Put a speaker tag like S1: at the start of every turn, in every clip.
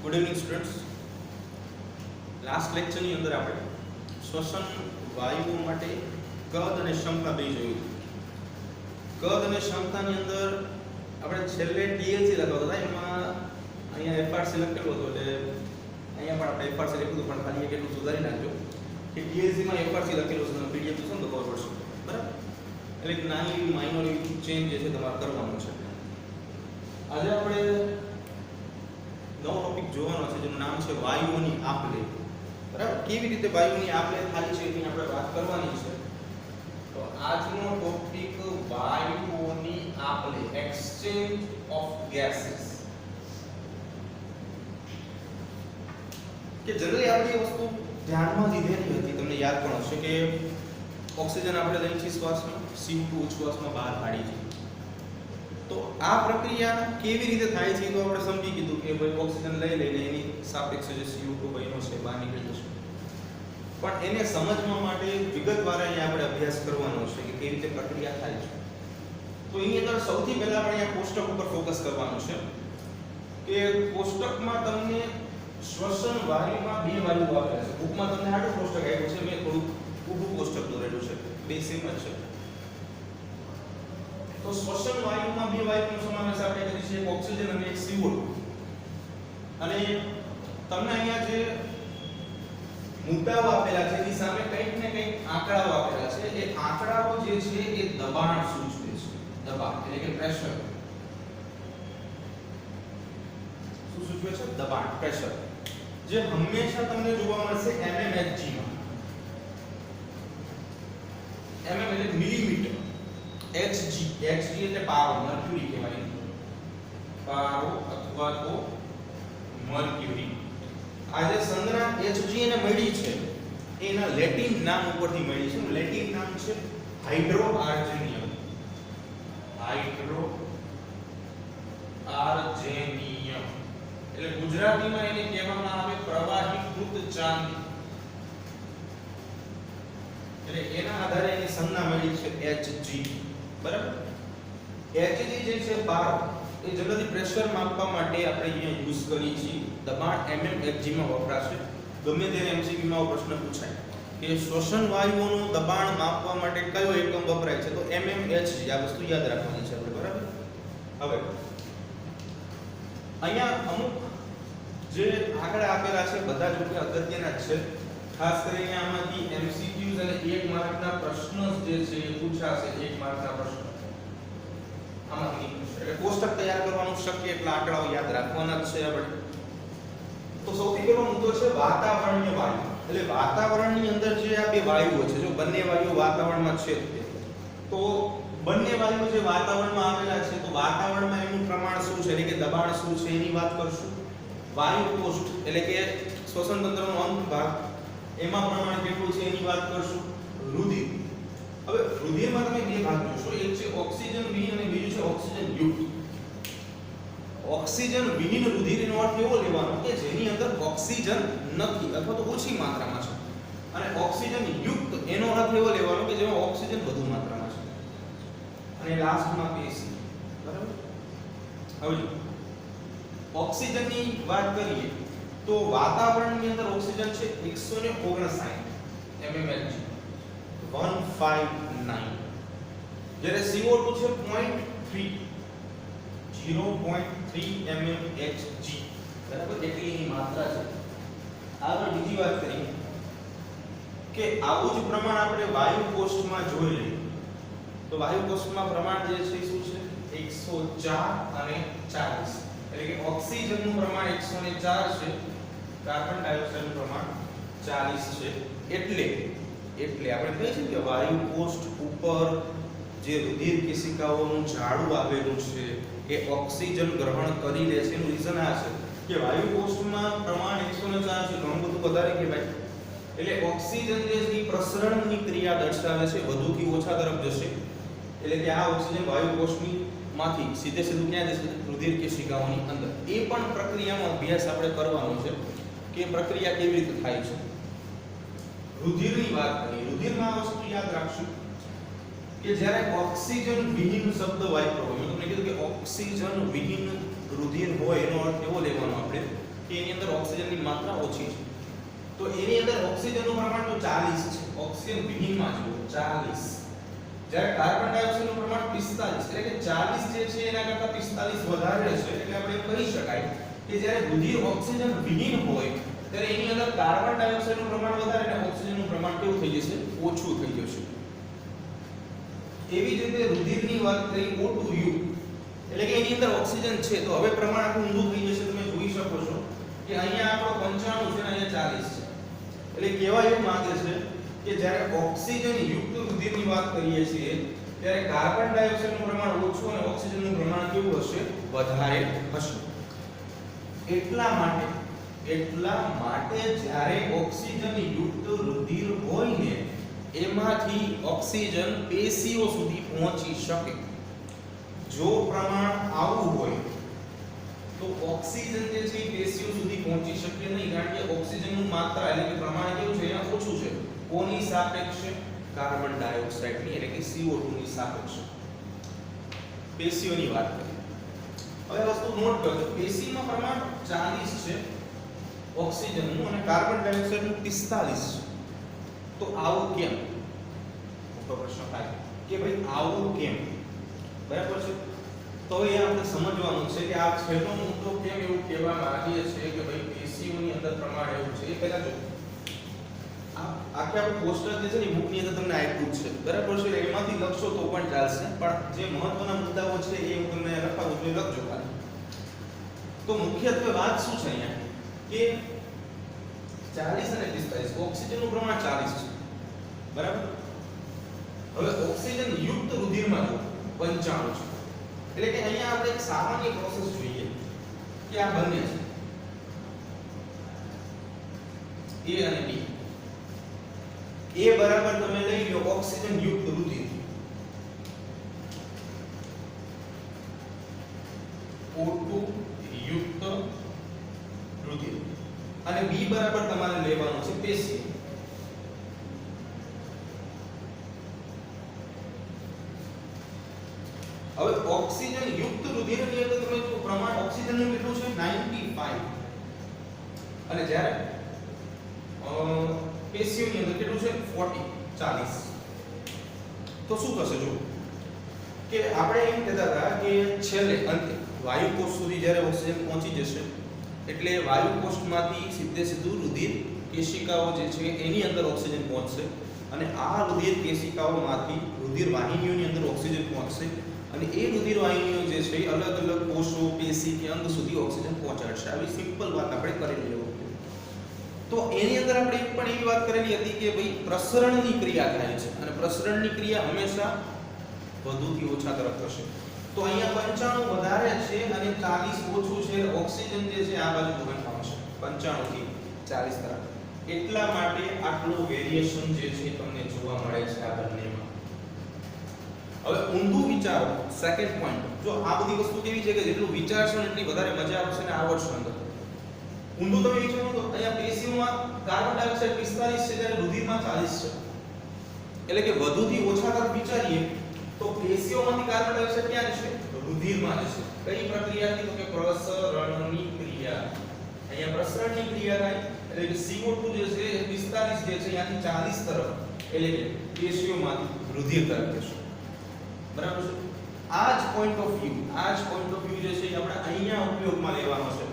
S1: Good evening students. Last લેક્ચરની અંદર આપણે શ્વસન વાયુઓ માટે કદ અને ક્ષમતા બે જોયું. કદ અને ક્ષમતાની અંદર આપણે છેલ્લે ટીએલસી લખાવતા હતા, એમાં અહીંયા એફઆરસી લખેલું હતું, એટલે અહીંયા પણ આપણે એફઆરસી લખ્યું હતું, પણ ખાલી એક એટલું સુધારી નાખજો કે ટીએલસીમાં એફઆરસી લખેલું છે, પીડીએફ જોશો ને તો ખબર પડશે, બરાબર? એટલે એક નાની એવી માઇનોર એવી ચેન્જ જે છે તમારે કરવાનું છે. આજે આપણે નવો ટોપિક જોવાનો છે જેનું નામ છે વાયુઓની આપ-લે. બરાબર? કેવી રીતે વાયુઓની આપ-લે થાય છે એની આપણે વાત કરવાની છે. તો આજનો ટોપિક વાયુઓની આપ-લે, એક્સચેન્જ ઓફ ગેસીસ. કે જનરલી આપણે એ વસ્તુ ધ્યાનમાં લીધેલી હતી, તમને યાદ પણ હશે કે ઓક્સિજન આપણે લઈએ છીએ શ્વાસમાં, CO2 ઉચ્છ્વાસમાં બહાર કાઢીએ છીએ. તો આ પ્રક્રિયા કેવી રીતે થાય છે તો આપણે સમજી કીધું કે ભાઈ ઓક્સિજન લઈ લઈને એની સાપેક્ષે જે CO2 બન્યો છે બહાર નીકળી જશે. પણ એને સમજવા માટે વિગતવાર અહીંયા આપણે અભ્યાસ કરવાનો છે કે કેવી રીતે પ્રક્રિયા થાય છે. તો એની અંદર સૌથી પહેલા આપણે અહીંયા કોષ્ટક ઉપર ફોકસ કરવાનું છે કે કોષ્ટકમાં તમને શ્વસન વાયુમાં બે વાયુઓ આપેલા છે. બુકમાં તમને આટલું કોષ્ટક આપ્યું છે, મેં થોડું ઊભું કોષ્ટક દોરેલું છે, બે સેમ જ છે. તો શ્વસન વાયુમાં બે વાયુનો સમાવેશ આપણે કરીએ છીએ, એક ઓક્સિજન અને એક CO2. અને તમને અહીંયા જે મુદ્દાઓ આપેલા છે એની સામે કંઈક ને કંઈક આંકડાઓ આપેલા છે. એ આંકડાઓ જે છે એ દબાણ સૂચવે છે. દબાણ એટલે કે પ્રેશર. શું સૂચવે છે? દબાણ, પ્રેશર. જે હંમેશા તમને જોવા મળશે mmHg માં. mm એટલે મિલીમીટર. Hg એટલે પારો, મર્ક્યુરી કહેવાય, પારો અથવા તો મર્ક્યુરી. આ જે સંજ્ઞા Hg એને મળી છે એના લેટિન નામ ઉપરથી મળી છે. લેટિન નામ છે હાઇડ્રોઆર્જેનિયમ. હાઇડ્રોઆર્જેનિયમ એટલે ગુજરાતીમાં એને કહેવામાં આવે પ્રવાહીકૃત ચાંદી. એટલે એના આધારે એની સંજ્ઞા મળી છે Hg. બરાબર? Hg જે છે બાર, એ જનરલી પ્રેશર માપવા માટે આપણે અહીંયા યુઝ કરીએ છીએ. દબાણ mmHg માં વપરાશે. ગમે તેને MCQ માં પ્રશ્ન પૂછાય કે શ્વસન વાયુઓનું દબાણ માપવા માટે કયો એકમ વપરાય છે, તો mmHg. આ વસ્તુ યાદ રાખવાની છે આપણે, બરાબર? હવે અહીંયા અમુક જે આંકડા આપેલા છે બધા જ કે અગત્યના છે. ખાસ કરીને આમાંથી MCQs અને 1 માર્કના પ્રશ્ન જે છે એ પૂછાશે. 1 માર્કના પ્રશ્ન આમાંથી એટલે કોષ્ટક તૈયાર કરવાનું શક્ય એટલા આંકડાઓ યાદ રાખવાના જ છે આપણે. તો સૌથી પહેલો મુદ્દો છે વાતાવરણીય વાયુ. એટલે વાતાવરણની અંદર જે આ બે વાયુઓ છે, જો બંને વાયુઓ વાતાવરણમાં છે તો બંને વાયુઓ જે વાતાવરણમાં આવેલા છે તો વાતાવરણમાં એનું પ્રમાણ શું છે એટલે કે દબાણ શું છે એની વાત કરશું. વાયુ કોષ્ઠ એટલે કે શ્વસન તંત્રનો અંત ભાગ, એમાં પ્રમાણ કેટલું છે એની વાત કરશું. રુધિર. હવે રુધિરમાં તમે બે ભાગ જોશો, એક છે ઓક્સિજન વિહીન અને બીજું છે ઓક્સિજન યુક્ત. ઓક્સિજન વિહીન રુધિર એનો અર્થ એવો લેવાનો કે જેની અંદર ઓક્સિજન નથી અથવા તો ઓછી માત્રામાં છે, અને ઓક્સિજન યુક્ત એનો અર્થ એવો લેવાનો કે જેમાં ઓક્સિજન વધુ માત્રામાં છે. અને લાસ્ટમાં પેશી. બરાબર? હવે ઓક્સિજનની વાત કરીએ તો વાતાવરણની અંદર ઓક્સિજન છે 159 mmHg, 159. જ્યારે CO2 છે 0.3 mmHg. બરાબર? એટલી એની માત્રા છે. આગળ બીજી વાત કરીએ કે આવું જ પ્રમાણ આપણે વાયુ કોષ્ઠમાં જોઈ લઈએ તો વાયુ કોષ્ઠમાં પ્રમાણ જે છે શું છે? 104 અને 40. એટલે કે ઓક્સિજનનું પ્રમાણ 104 છે, કાર્બન ડાયોક્સાઇડનું પ્રમાણ 40 છે. એટલે આપણે કહીએ છીએ કે વાયુ કોષ્ઠ ઉપર જે રુધિર કેશિકાઓનું જાળું આવેલું છે એ ઓક્સિજન ગ્રહણ કરી લે છે. એનું રીઝન આ છે કે વાયુ કોષ્ઠમાં પ્રમાણ 104 છે, ઘણું બધું વધારે કહેવાય. એટલે ઓક્સિજન જે છે એ પ્રસરણની ક્રિયા દર્શાવે છે, વધુથી ઓછા તરફ જશે. એટલે કે આ ઓક્સિજન વાયુ કોષ્ઠની માંથી સીધું ક્યાં જશે? રુધિર કેશિકાઓની અંદર. એ પણ પ્રક્રિયાનો અભ્યાસ આપણે કરવાનો છે કે પ્રક્રિયા કેવી રીતે થાય છે. રુધિરની વાત કરીએ, રુધિરમાં આ વસ્તુ યાદ રાખશું કે જ્યારે ઓક્સિજન વિહીન શબ્દ વાપરો, મેં તમને કીધું કે ઓક્સિજન વિહીન રુધિર હોય એનો અર્થ એવો લેવાનો આપણે કે એની અંદર ઓક્સિજનની માત્રા ઓછી છે. તો એની અંદર ઓક્સિજનનું પ્રમાણ તો 40 છે. ઓક્સિજન વિહીનમાં જો 40. જ્યારે કાર્બન ડાયોક્સાઇડનું પ્રમાણ 45, એટલે કે 40 જે છે એના કરતા 45 વધારે છે. એટલે આપણે કહી શકાય કે જ્યારે રુધિર ઓક્સિજન વિહીન હોય ત્યારે એની અંદર કાર્બન ડાયોક્સાઇડનું પ્રમાણ વધારે અને ઓક્સિજનનું પ્રમાણ કેવું થઈ જશે? ઓછું થઈ જશે. એવી જ રીતે રુધિરની વાત કરી O2U, એટલે કે એની અંદર ઓક્સિજન છે તો હવે પ્રમાણ આખું ઊંધું થઈ જશે. તમે જોઈ શકો છો કે અહીંયા આપણો 95 છે અને અહીંયા 40 છે. એટલે કહેવા એવું માંગે છે કે જ્યારે ઓક્સિજન યુક્ત રુધિરની વાત કરીએ છીએ ત્યારે કાર્બન ડાયોક્સાઇડનું પ્રમાણ ઓછું અને ઓક્સિજનનું પ્રમાણ કેવું હશે? વધારે હશે. એટલા માટે જ્યારે ઓક્સિજન યુક્ત રુધિર હોય ને એમાંથી ઓક્સિજન પેશીઓ સુધી પહોંચી શકે. જો પ્રમાણ આવું હોય તો ઓક્સિજન જે છે એ પેશીઓ સુધી પહોંચી શકે નહીં, કારણ કે ઓક્સિજનનું માત્રા એટલે કે પ્રમાણ કેવું છે? અહીંયા ઓછું છે. કોની સાપેક્ષે? કાર્બન ડાયોક્સાઇડની, એટલે કે CO2 ની સાપેક્ષે. પેશીઓની વાત કરીએ. હવે વસ્તુ નોટ કરજો, પેશીમાં પ્રમાણ 40 છે ઓક્સિજનનું અને કાર્બન ડાયોક્સાઇડનું 45 છે. તો આવું કેમ? મોટો પ્રશ્ન થાય કે ભાઈ આવું કેમ? બરાબર છે. તો એ આપણે સમજવાનું છે કે આ છેલ્લો મુદ્દો કેમ એવું કહેવામાં આવે છે કે ભાઈ પેશીઓની અંદર પ્રમાણ એવું છે. એ પહેલા જો આખે આપણે પોસ્ટર જે છે ને બુકની અંદર તમને આપ્યું છે, બરાબર છે. એમાંથી લખશો તો પણ ચાલશે, પણ જે મહત્વના મુદ્દાઓ છે એ હું તમને લખાવું છું, લખજો ખાલી. તો મુખ્યત્વે વાત શું છે અહીંયા કે 40 અને 45 ઓક્સિજનનું પ્રમાણ 40 છે, બરાબર. હવે ઓક્સિજન યુક્ત રુધિરમાં જો 95 છે. એટલે કે અહીંયા આપણે એક સામાન્ય પ્રોસેસ જોઈએ કે આ બંને છે A અને B. A બરાબર તમે લઈ લો ઓક્સિજન યુક્ત રુધિર, O2 યુક્ત રુધિર, અને B બરાબર તમારે લેવાનું છે પેશી. હવે ઓક્સિજન યુક્ત રુધિરની અંદર તમે જો પ્રમાણ ઓક્સિજનનું કેટલું છે? 95. અને જ્યારે પેશીઓની અંદર કેટલું છે? 40. તો શું થશે જો કે આપણે એમ કહેતા હતા કે છેલ્લે અંતે વાયુ કોષ સુધી જ્યારે ઓક્સિજન પહોંચી જશે એટલે વાયુ કોષમાંથી સીધું રુધિર કેશિકાઓ જે છે એની અંદર ઓક્સિજન પહોંચશે અને આ રુધિર કેશિકાઓમાંથી રુધિર વાહિનીઓની અંદર ઓક્સિજન પહોંચશે અને એ રુધિર વાહિનીઓ જે છે એ અલગ અલગ કોષો, પેશી કે અંગ સુધી ઓક્સિજન પહોંચાડશે. આવી સિમ્પલ વાત આપણે કરેલી હતી. તો એની અંદર આપણે એક પણ એવી વાત કરેલી હતી કે ભાઈ પ્રસરણની ક્રિયા થાય છે અને પ્રસરણની ક્રિયા હંમેશા વધુથી ઓછા તરફ થશે. તો અહીંયા 95 વધારે છે અને 40 ઓછું છે. ઓક્સિજન જે છે આ બાજુ મૂવમેન્ટ આવશે 95 થી 40 તરફ. એટલા માટે આટલું વેરિએશન જે છે તમને જોવા મળે છે આ બંનેમાં. હવે ઊંધું વિચારો, સેકન્ડ પોઈન્ટ. જો આ બધી વસ્તુ કેવી છે કે જેટલું વિચારશો એટલી વધારે મજા આવશે ને આવડશે અંદર. ઊંધું તમે વિચારો તો અહીંયા પેશીઓમાં કાર્બન ડાયોક્સાઇડ 45 છે જ્યારે રુધિરમાં 40 છે. એટલે કે વધુથી ઓછા તરફ વિચારીએ તો પેશીઓમાંથી કાર્બન ડાયોક્સાઇડ ક્યાં જશે? રુધિરમાં જશે. કઈ પ્રક્રિયાથી? તો કે પ્રસરણની ક્રિયા. અહીંયા પ્રસરણની ક્રિયા થાય એટલે કે CO2 જે છે 45 જે છે અહીંયાથી 40 તરફ એટલે કે પેશીઓમાંથી રુધિર તરફ જશે. બરાબર છે. આ જ પોઈન્ટ ઓફ વ્યૂ જે છે આપણે અહીંયા ઉપયોગમાં લેવાનો છે.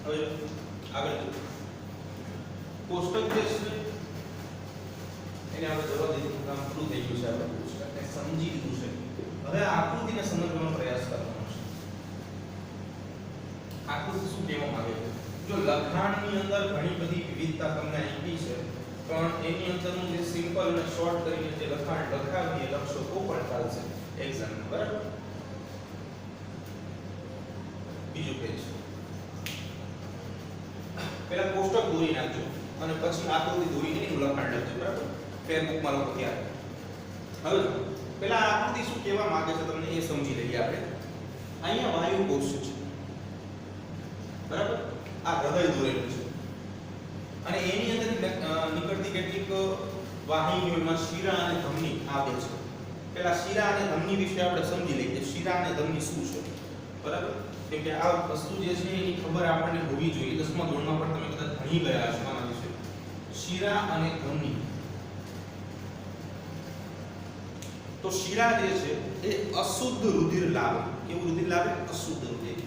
S1: હવે આગળ કોષ્ટક જે છે એને આપણે જવા દીધું, કામ પૂરું થઈ ગયું છે. આપણે કોષ્ટકને સમજી લીધું છે. હવે આકૃતિને સમજવાનો પ્રયાસ કરવાનો છે. આકૃતિ શું કહેવા માંગે છે? જો લખાણની અંદર ઘણી બધી વિવિધતા તમને આપી છે પણ એની અંદરનું જે સિમ્પલ અને શોર્ટ કરીને જે લખાણ લખાવીએ લખશો તો પણ ચાલશે એક્ઝામમાં, બરાબર. બીજું પેજ પહેલા કોષ્ટક દોરી નાખજો અને પછી આકૃતિ દોરીને એનું લખાણ લખજો બરાબર ફેરબુકમાં લખો ત્યારે હવે પહેલા આકૃતિ શું કહેવા માંગે છે તમને એ સમજી લઈએ આપણે અહીંયા વાયુ કોષ છે બરાબર આ હૃદય દોરેલું છે અને એની અંદર નીકળતી કેટલીક વાહિનીઓમાં શિરા અને ધમની આવે છે પહેલા શિરા અને ધમની વિશે આપણે સમજી લઈએ કે શિરા અને ધમની શું છે બરાબર કેમ કે આ વસ્તુ જે છે એની ખબર આપણને હોવી જોઈએ 10મા ધોરણમાં પણ તમે કદાચ ભણી ગયા છો આના વિશે શિરા અને ધમની તો શિરા જે છે એ અશુદ્ધ રુધિર લાવે કેવું રુધિર લાવે અશુદ્ધ રુધિર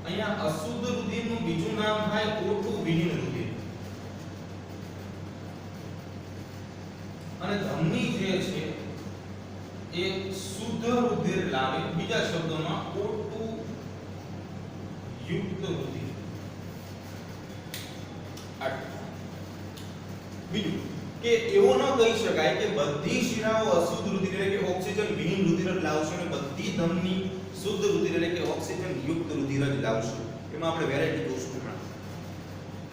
S1: અહીંયા અશુદ્ધ રુધિરનું બીજું નામ થાય ઓટુ વિહીન રુધિર અને ધમની જે છે એ શુદ્ધ રુધિર લાવે બીજા શબ્દોમાં ઓટુ યુક્ત રુધિર બીજું કે એવો ન કહી શકાય કે બધી શિરાઓ અશુદ્ધ રુધિર એટલે કે ઓક્સિજન વિહીન રુધિર જ લાવશે અને બધી ધમની શુદ્ધ રુધિર એટલે કે ઓક્સિજન યુક્ત રુધિર જ લાવશે એમાં આપણે વેરાયટી જોશું હમણાં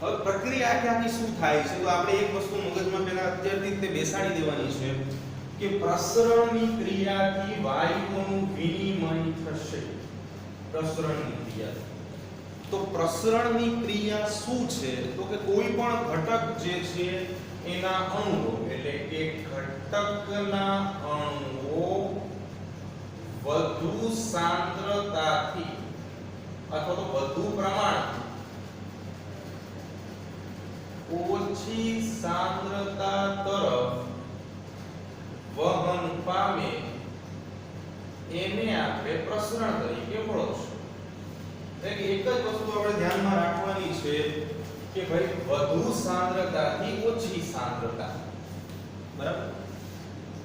S1: હવે પ્રક્રિયા આખી શું થાય છે તો આપણે એક વસ્તુ મગજમાં પહેલા અત્યારથી તે બેસાડી દેવાની છે કે પ્રસરણની ક્રિયાથી વાયુઓનું વિનિમય થશે પ્રસરણની ક્રિયા તો પ્રસરણની ક્રિયા શું છે તો કે કોઈ પણ ઘટક જે છે એના અણુઓ એટલે કે ઘટકના અણુઓ વધુ સાંદ્રતાથી અથવા તો વધુ પ્રમાણમાં ઓછી સાંદ્રતા તરફ વહન પામે એને આપણે પ્રસરણ તરીકે ઓળખશું એટલે એક જ વસ્તુ આપણે ધ્યાનમાં રાખવાની છે કે ભાઈ વધુ સાંદ્રતાથી ઓછી સાંદ્રતા બરાબર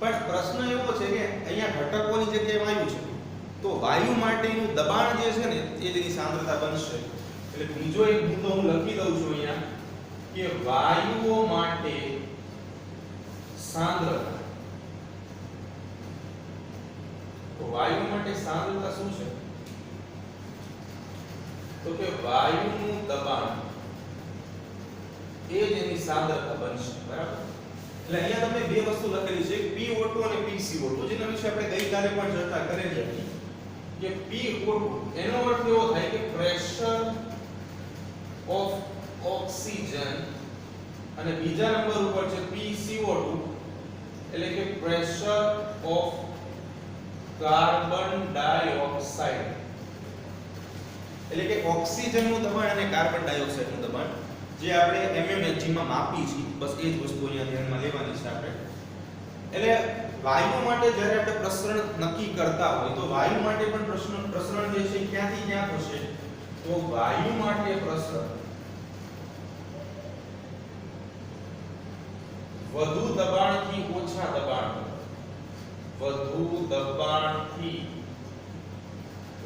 S1: પણ પ્રશ્ન એવો છે કે અહીંયા ઘટકોની જગ્યાએ વાયુ છે તો વાયુ માટેનું દબાણ જે છે ને એ જેની સાંદ્રતા બનશે એટલે બીજો એક મુદ્દો હું લખી દઉં છું અહીંયા કે વાયુઓ માટે સાંદ્રતા તો વાયુ માટે સાંદ્રતા શું છે તો કે વાયુનું દબાણ એ જ એની સાંદ્રતા બનશે બરાબર એટલે અહીંયા તમે બે વસ્તુ લખેલી છે PO2 અને PCO2 જેના વિશે આપણે ગઈકાલે પણ ચર્ચા કરેલી હતી કે PO2 એનો અર્થ એવો થાય કે પ્રેશર ઓફ ઓક્સિજન અને બીજા નંબર ઉપર છે PCO2 એટલે કે પ્રેશર ઓફ કાર્બન ડાયોક્સાઇડ એટલે કે ઓક્સિજનનું દબાણ અને કાર્બન ડાયોક્સાઇડનું દબાણ જે આપણે mmHg માં માપી છે બસ એ જ વસ્તુ અહીંયા ધ્યાનમાં લેવાની છે આપણે એટલે વાયુ માટે જ્યારે આપણે પ્રસરણ નક્કી કરતા હોય તો વાયુ માટે પણ પ્રસરણ જે છે ક્યાંથી ક્યાં થશે તો વાયુ માટે પ્રસરણ વધુ દબાણથી ઓછા દબાણ વધુ દબાણથી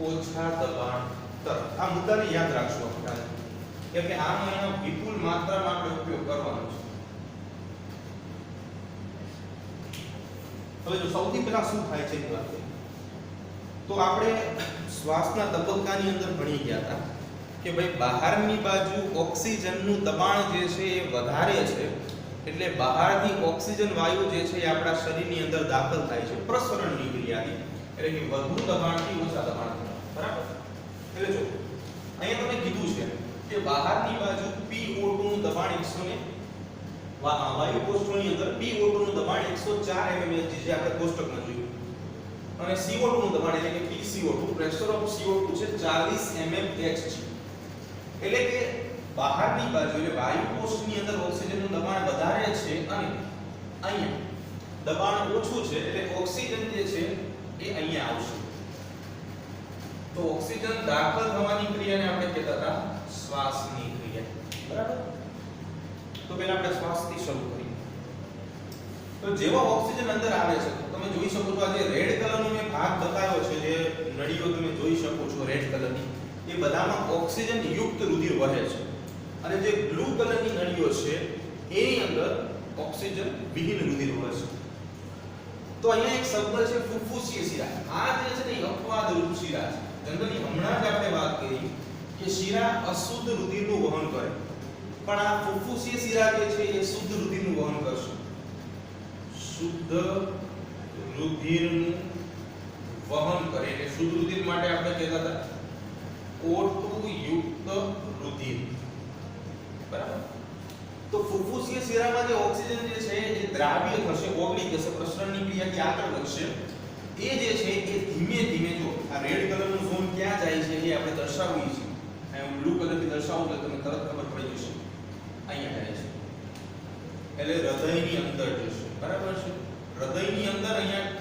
S1: ઓછા દબાણ તરફ આ મુદ્દાને યાદ રાખશો આપણે કેમ કે આનો એનો વિપુલ માત્રામાં આપણે ઉપયોગ કરવાનો છે હવે જો સૌથી પહેલા શું થાય છે એ વાત તો આપણે શ્વાસના તબક્કાની અંદર ભણી ગયા હતા કે ભાઈ બહારની બાજુ ઓક્સિજનનું દબાણ જે છે એ વધારે છે એટલે બહારથી ઓક્સિજન વાયુ જે છે એ આપણા શરીરની અંદર દાખલ થાય છે પ્રસરણની ક્રિયાથી એટલે કે વધુ દબાણથી ઓછા દબાણ બરાબર એટલે જો અહીંયા તમે કીધું છે કે બહારની બાજુ PO2 નું દબાણ 100 ને વાયુ કોષ્ટકની અંદર PO2 નું દબાણ 104 mmHg જે આપણે કોષ્ટકમાં જોયું અને CO2 નું દબાણ એટલે કે PCO2 પ્રેશર ઓફ CO2 છે 40 mmHg એટલે કે બહારની બાજુ એટલે વાયુ કોષ્ટકની અંદર ઓક્સિજનનું દબાણ વધારે છે અને અહીંયા દબાણ ઓછું છે એટલે ઓક્સિજન જે છે એ અહીંયા આવશે તો ઓક્સિજન દાખલ થવાની ક્રિયાને આપણે કહેતા હતા શ્વાસની ક્રિયા બરાબર તો પહેલા આપણે શ્વાસથી શરૂ કરીએ તો જેવો ઓક્સિજન અંદર આવે છે તમે જોઈ શકો છો આ જે રેડ કલરનો મેં ભાગ બતાવ્યો છે જે નળીઓ તમે જોઈ શકો છો રેડ કલરની એ બધામાં ઓક્સિજન યુક્ત રુધિર વહે છે અને જે બ્લુ કલરની નળીઓ છે એની અંદર ઓક્સિજન વિહીન રુધિર વહે છે તો અહીંયા એક શબ્દ છે ફુફુસીય શિરા આ જે છે ને અપવાદ રૂપ શિરા છે જનરલી હમણાં જ આપણે વાત કરી કે શિરા અશુદ્ધ રુધિરનું વહન કરે, પણ આ ફુફ્ફુસીય શિરા જે છે એ શુદ્ધ રુધિરનું વહન કરશે. શુદ્ધ રુધિરનું વહન કરે એટલે શુદ્ધ રુધિર માટે આપણે કહેતા હતા O2 યુક્ત રુધિર. બરાબર. તો ફુફ્ફુસીય શિરામાં જે ઓક્સિજન જે છે એ દ્રાવ્ય થશે, ઓગળી જશે, પ્રસરણની ક્રિયાથી આગળ વધશે. એ જે છે એ ધીમે ધીમે, જો આ રેડ કલરનું ઝોન ક્યાં જાય છે એ આપણે દર્શાવીએ છીએ. હું બ્લુ કલરથી દર્શાવું તો તમને તરત ખબર પડી જશે. અહીંયા જાય છે એટલે હૃદયની અંદર જશે. બરાબર છે. હૃદયની અંદર અહીંયા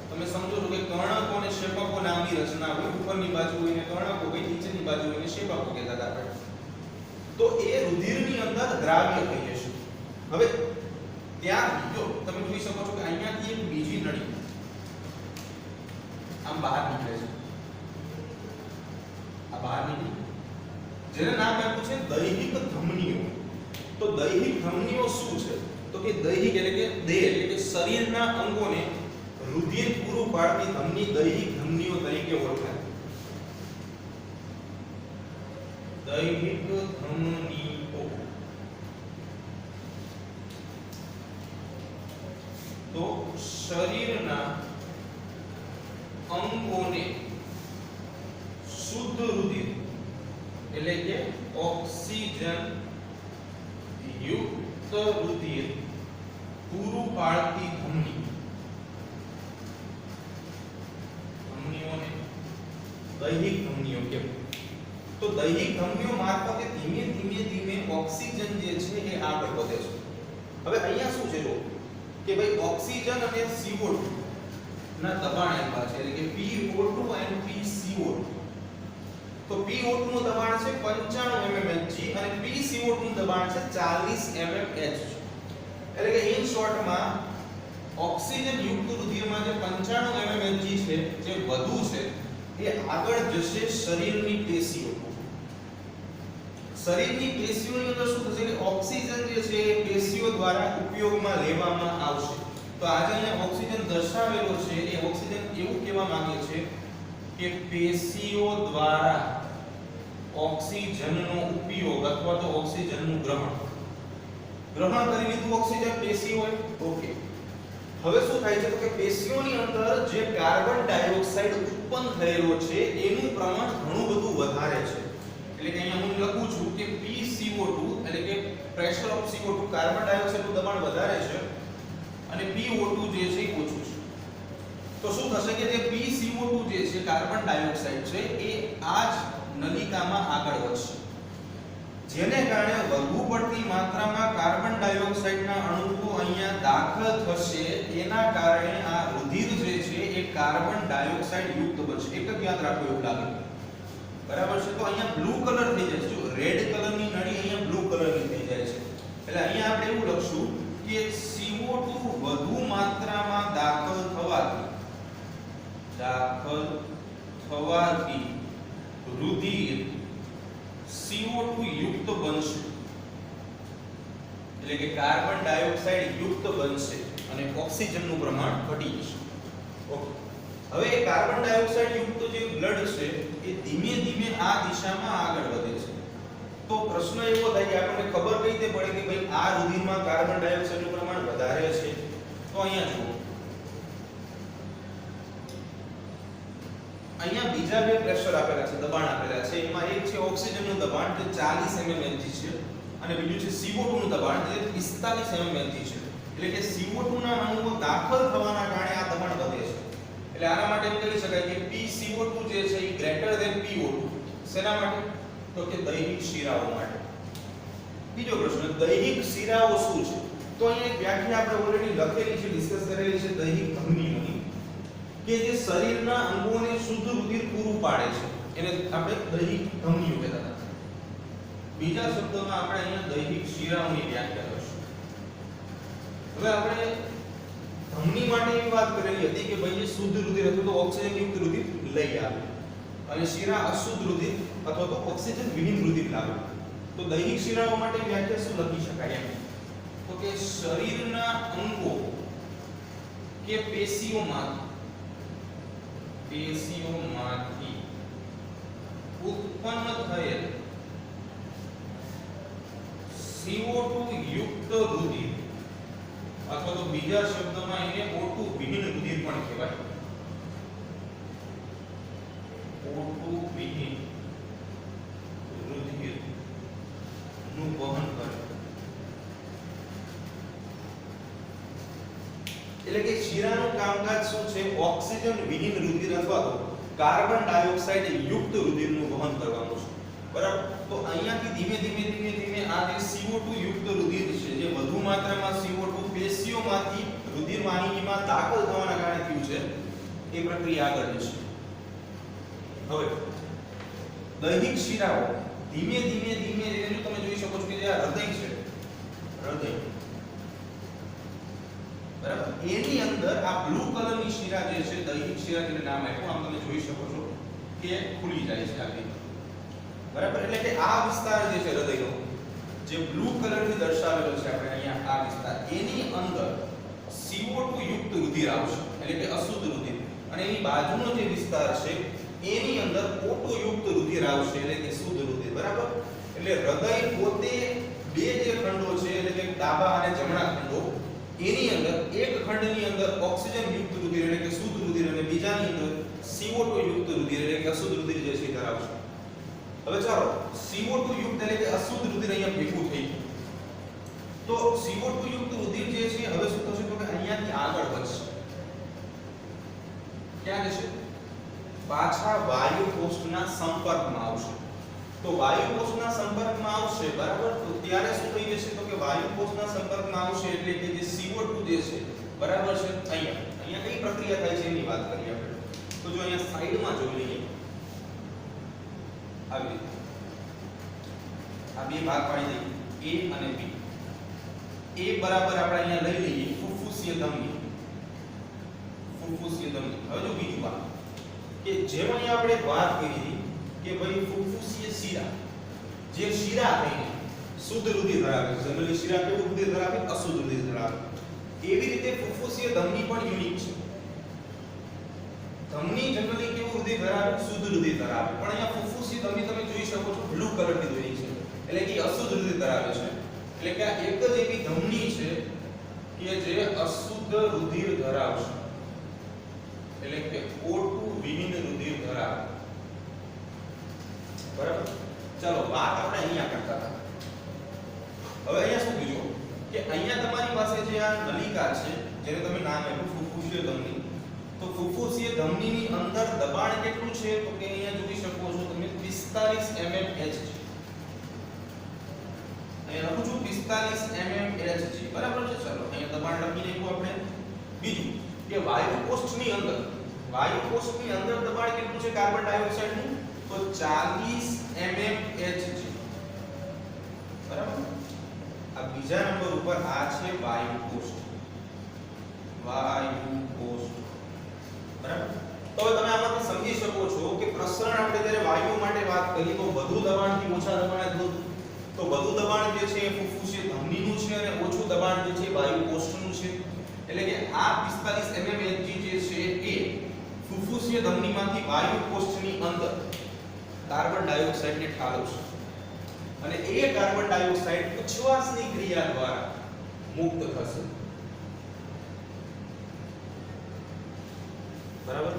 S1: તમે સમજો છો કે કર્ણકો અને શેપકો નામની રચના હોય. ઉપરની બાજુ હોય ને કર્ણકો હોય, નીચેની બાજુ હોય ને શેપકો કહેતા હતા આપણે. તો એ રુધિરની અંદર દ્રાવ્ય થઈ જશે. હવે ત્યાં જો તમે જોઈ શકો છો કે અહીંયાથી એક બીજી નળી આમ બહાર નીકળે છે. આ બહાર નીકળી જેને નામ આપ્યું છે દૈહિક ધમનીઓ. તો દૈહિક ધમનીઓ શું છે? તો કે દૈહિક એટલે કે દેહ એટલે કે શરીરના અંગોને રુધિર પૂરું પાડતી ધમની દૈહિક ધમનીઓ તરીકે ઓળખાય. દૈહિક ધમનીઓ. તો શરીરના અંગોને શુદ્ધ રુધિર એટલે કે ઓક્સિજન યુક્ત રુધિર પૂરું પાડતી ધમની, ધમનીઓને દૈહિક ધમનીઓ કહેવાય. તો દૈહિક ધમનીઓ મારફતે ધીમે ધીમે ધીમે ઓક્સિજન જે છે એ આગળ વધે છે. હવે અહીંયા શું છે જો કે ભાઈ ઓક્સિજન અને CO2 ના દબાણ આપ્યા છે એટલે કે PO2 and PCO2. તો PO2 નું દબાણ છે 95 mmHg અને PCO2 નું દબાણ છે 40 mmHg. એટલે કે ઇન શોર્ટમાં ઓક્સિજન યુક્ત રુધિરમાં જે 95 mmHg છે જે વધુ છે એ આગળ જશે શરીરની પેશીઓ. શરીરની પેશીઓની અંદર શું થશે કે ઓક્સિજન જે છે એ પેશીઓ દ્વારા ઉપયોગમાં લેવામાં આવશે. તો આજે અહીંયા ઓક્સિજન દર્શાવેલો છે એ ઓક્સિજન એવું કહેવા માંગે છે કે પેશીઓ દ્વારા ઓક્સિજનનો ઉપયોગ અથવા તો ઓક્સિજનનું ગ્રહણ કરી લીધું ઓક્સિજન પેશીઓએ. ઓકે. હવે શું થાય છે તો કે પેશીઓની અંદર જે કાર્બન ડાયોક્સાઇડ ઉત્પન્ન થયેલો છે એનું પ્રમાણ ઘણું બધું વધારે છે. એટલે કે અહીંયા હું લખું છું કે PCO2 એટલે કે પ્રેશર ઓફ CO2 કાર્બન ડાયોક્સાઇડનું દબાણ વધારે છે અને PO2 જે છે એ ઓછું છે. તો શું થશે કે જે PCO2 જે છે કાર્બન ડાયોક્સાઇડ છે એ આ જ નલિકામાં આગળ વધશે, જેને કારણે વધુ પડતી માત્રામાં કાર્બન ડાયોક્સાઇડના અણુઓ અહીંયા દાખલ થશે. એના કારણે આ રુધિર જે છે એ કાર્બન ડાયોક્સાઇડ યુક્ત બનશે. એક જ યાદ રાખો એવું લાગે. બરાબર છે. તો અહીંયા બ્લુ કલર થઈ જાય છે. જો રેડ કલરની નળી અહીંયા બ્લુ કલરની થઈ જાય છે. એટલે અહીંયા આપણે એવું લખશું કે CO2 વધુ માત્રામાં દાખલ થવાથી રુધિર CO2 યુક્ત બનશે એટલે કે કાર્બન ડાયોક્સાઇડ યુક્ત બનશે અને ઓક્સિજનનું પ્રમાણ ઘટી જશે. ઓકે. હવે એ કાર્બન ડાયોક્સાઇડ યુક્ત જે બ્લડ છે એ ધીમે ધીમે આ દિશામાં આગળ વધે છે. તો પ્રશ્ન એવો થાય કે આપણને ખબર કઈ રીતે પડે કે ભાઈ આ રુધિરમાં કાર્બન ડાયોક્સાઇડનું પ્રમાણ વધારે છે? તો અહીંયા જુઓ, અહીંયા બીજા બે પ્રેશર આપેલા છે, દબાણ આપેલા છે. એમાં એક છે ઓક્સિજનનું દબાણ જે 40 mmHg છે અને બીજું છે CO2 નું દબાણ જે 45 mmHg છે. એટલે કે CO2 ના અણુઓ દાખલ થવાના કારણે આ દબાણ વધે છે. એટલે આના માટે એમ કહી શકાય કે PCO2 જે છે એ ગ્રેટર ધેન PO2. શેના માટે? તો કે દૈહિક શિરાઓ માટે. બીજો પ્રશ્ન, દૈહિક શિરાઓ શું છે? તો અહીંયા એક વ્યાખ્યા આપણે ઓલરેડી લખેલી છે, ડિસ્કસ કરેલી છે દૈહિક ધમનીઓની, કે જે શરીરના અંગોને શુદ્ધ રુધિર પૂરું પાડે છે એને આપણે દૈહિક ધમનીઓ કહેતા હતા. બીજા શબ્દોમાં આપણે અહીંયા દૈહિક શિરાઓની વ્યાખ્યા કરીશું. હવે આપણે ધમની માટે એક વાત કરેલી હતી કે ભાઈ શુદ્ધ રુધિર અથવા તો ઓક્સિજન યુક્ત રુધિર લઈ આવે અને શિરા અશુદ્ધ રુધિર અથવા તો ઓક્સિજન વિહીન રુધિર લાવે. તો દૈહિક શિરાઓ માટે વ્યાખ્યા શું લખી શકાય એમ? તો કે શરીરના અંગો કે પેશીઓમાંથી રુધિર અથવા તો બીજા શબ્દમાં એને O2 વિહીન રુધિર પણ કહેવાય. O2 વિહીન રુધિર નું વહન કરે. એટલે કે શિરાનું કામકાજ શું છે? ઓક્સિજન વિહીન રુધિર અથવા તો કાર્બન ડાયોક્સાઇડ યુક્ત રુધિરનું વહન કરવાનું છે. બરાબર? તો અહીંયાથી ધીમે ધીમે ધીમે ધીમે આ જે CO2 યુક્ત રુધિર છે, જે વધુ માત્રામાં CO2 પેશીઓમાંથી રુધિર વાહિનીમાં દાખલ થવાના કારણે થયું છે, એ પ્રક્રિયા આગળ જશે. હવે દૈહિક શિરાઓ ધીમે ધીમે ધીમે ધીમે તમે જોઈ શકો છો કે જે આ હૃદય છે, હૃદય, બરાબર, એની અંદર આ બ્લુ કલરની શિરા જે છે, દૈહિક શિરા જેને નામ આપ્યું, આમ તમે જોઈ શકો છો કે ખુલી જાય છે આ રીતે. બરાબર? એટલે કે આ વિસ્તાર જે છે હૃદયનો, જે બ્લુ કલરથી દર્શાવેલો છે આપણે અહીંયા, આ વિસ્તાર, એની અંદર CO2 યુક્ત રુધિર આવશે, એટલે કે અશુદ્ધ રુધિર, અને એની બાજુનો જે વિસ્તાર છે એની અંદર O2 યુક્ત રુધિર આવશે, એટલે કે શુદ્ધ રુધિર. બરાબર? એટલે હૃદય પોતે બે જે ખંડો છે, એટલે કે ડાબા અને જમણા ખંડો, એની અંદર એક ખંડની અંદર ઓક્સિજન યુક્ત રુધિર એટલે કે શુદ્ધ રુધિર અને બીજાની અંદર CO2 યુક્ત રુધિર એટલે કે અશુદ્ધ રુધિર જે છે ધરાવશે. હવે ચાલો CO2 યુક્ત એટલે કે અશુદ્ધ રુધિર અહીંયા ભેગું થઈ ગયું. તો CO2 યુક્ત રુધિર જે છે હવે શું થશે? તો કે અહીંયાથી આગળ વધશે. ક્યાં જશે? પાછા વાયુ કોષના સંપર્કમાં આવશે. તો વાયુ કોષના સંપર્કમાં આવશે, બરાબર, તો ત્યારે શું થઈ જશે? તો કે વાયુ કોષના સંપર્કમાં આવશે એટલે કે જે CO2 જે છે, બરાબર છે, અહીંયા કઈ પ્રક્રિયા થાય છે એની વાત કરીએ આપણે. તો જો અહીંયા સાઈડમાં જોઈ લઈએ, આવી રીતે આ બે ભાગ પાડી દઈએ, A અને B. A બરાબર આપણે અહીંયા લઈ લઈએ ફુફુસીય ધમની. ફુફુસીય ધમની. હવે જો બીજું વાત કે જેમ અહીંયા આપણે વાત કરી હતી કે ભાઈ ફુફુસીય શિરા, જે શિરા થઈને શુદ્ધ રુધિર ધરાવે છે, જનરલી શિરા કેવું રુધિર ધરાવે? અશુદ્ધ રુધિર ધરાવે. એવી રીતે ફુફુસીય ધમની પણ યુનિક છે. ધમની જનરલી કેવું રુધિર ધરાવે? શુદ્ધ રુધિર ધરાવે. પણ અહીંયા ફુફુસીય ધમની તમે જોઈ શકો છો બ્લુ કલરની દોરી છે, એટલે કે અશુદ્ધ રુધિર ધરાવે છે. એટલે કે આ એક જ એવી ધમની છે કે જે અશુદ્ધ રુધિર ધરાવશે, એટલે કે O2 વિહીન રુધિર ધરાવે. બરાબર? ચાલો વાત આપણે અહીંયા કરતા હતા. હવે અહીંયા શું કીધું કે અહીંયા તમારી પાસે જે આ નલિકા છે, જેને તમે નામ આપ્યું ફુફુસીય ધમની, તો ફુફુસીય ધમનીની અંદર દબાણ કેટલું છે? તો કે અહીંયા જોઈ શકો છો તમે 45 mmHg. અહીંયા લખું છું 45 mmHg. બરાબર છે? ચાલો અહીંયા દબાણ લખી નાખ્યું આપણે. બીજું કે વાયુ કોષની અંદર દબાણ કેટલું છે કાર્બન ડાયોક્સાઇડનું? તો 40 mmHg. બરાબર? આ બીજા નંબર ઉપર આ છે વાયુ કોષ. બરાબર? તો હવે તમે આમાંથી સમજી શકો છો કે પ્રસરણ આપણે જ્યારે વાયુ માટે વાત કરીએ તો વધુ દબાણથી ઓછા દબાણે થતું, તો વધુ દબાણ જે છે એ ફુફુસીય ધમનીનું છે અને ઓછું દબાણ જે છે વાયુ કોષનું છે. એટલે કે આ 45 mmHg જે છે એ ફુફુસીય ધમનીમાંથી વાયુ કોષની અંદર કાર્બન ડાયોક્સાઇડને ઠાલવશે, અને એ કાર્બન ડાયોક્સાઇડ ઉચ્છ્વાસની ક્રિયા દ્વારા મુક્ત થશે. બરાબર?